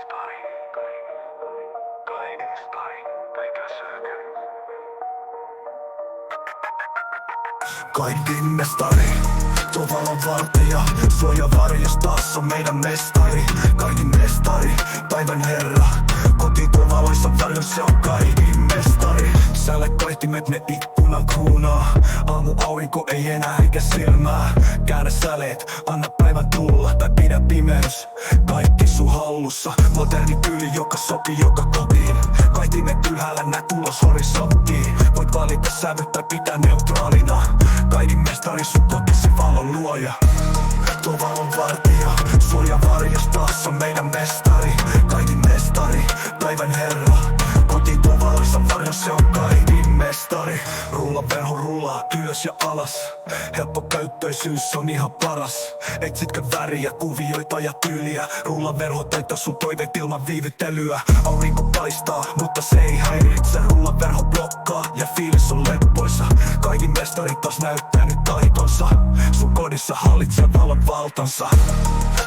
mestari, kaidin mestari, eikä sökö. Kaidin mestari, tuo valon vartija, suoja varjos taas on meidän mestari. Kaidin mestari, päivän herra, koti tuo valoissa varjos, se on kaidin mestari. Sälle kaihtimet ne ikkunan kruunaa, aamu aurinko ei enää eikä silmää. Käännä säleet, anna päivän tulla tai pidä pimeys, kaikki sun hallussa. Moderni tyyli, joka sopii joka kotiin, kaihtimet ylhäällä nää tulos horisonttiin. Voit valita sävyt tai pitää neutraalina, kaidin mestari sun kotisi valon luoja. Tuo valon vartija, suoja varjos taas on meidän mestari. Kaidin mestari, päivän herra, koti tuo valoissa varjos, se on kaidin mestari. Rullaverho rullaa ylös ja alas, helppokäyttöisyys on ihan paras. Etsitkö väriä, kuvioita ja tyyliä, rullaverho täyttää sun toiveet ilman viivyttelyä. Aurinko paistaa, mutta se ei häiritse, rullaverho blokkaa ja fiilis on leppoisa. Kaidin mestari taas näyttää nyt taitonsa, sun kodissa hallitsee valon valtansa.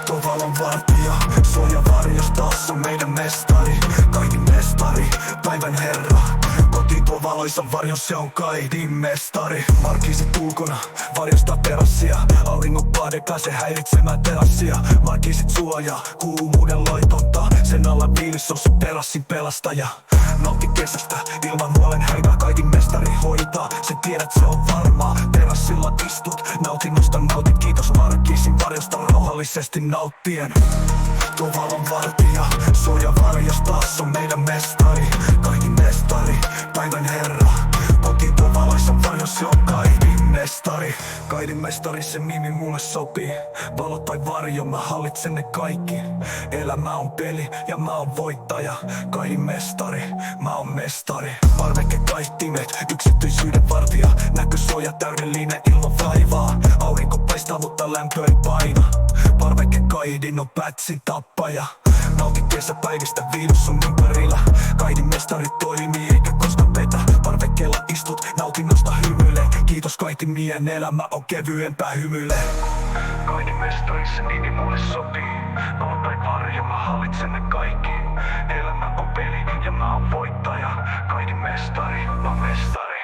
Tuo valon vartija, suoja varjos taas on meidän mestari. Kaidin mestari, päivän herra, koti tuo valoissa varjos, se on kaidin mestari. Markiisit ulkona, varjostaa terassia, auringon paade pääsee häiritsemään terassia. Markiisit suojaa, kuumuuden loitottaa, sen alla viilis on sun terassin pelastaja. Nauti kesästä, ilman huolen häivää kaidin mestari hoitaa, sen tiedät se on varmaa. Terassilla istut, nautinnosta nautit, kiitos Markiisin varjosta rauhallisesti nauttien. Tuo valon vartija, suoja varjos taas on meidän mestari. Kaidin mestari, päivän herra, koti tuo valoissa varjos, se on kaidin mestari. Kaidin mestari, se nimi mulle sopii, valo tai varjo, mä hallitsen ne kaikki. Elämä on peli ja mä oon voittaja, kaidin mestari, mä oon mestari. Parveke kaihtimet, yksityisyyden vartija, näkösuoja täydellinen ilman vaivaa. Aurinko paistaa, mutta lämpö ei paina, parveke kaidin on pätsin tappaja. Nauti kesäpäivistä, viilus on ympärillä, kaidin mestari toimii eikä koskaan petä. Parvekkeella istut, nautinnosta hymyile, kiitos kaidin mien elämä on kevyempää hymyile. Kaidin mestari, se nimi mulle sopii, valo tai varjo, mä hallitsen ne kaikki. Elämä on peli ja mä oon voittaja, kaidin mestari, mä oon mestari.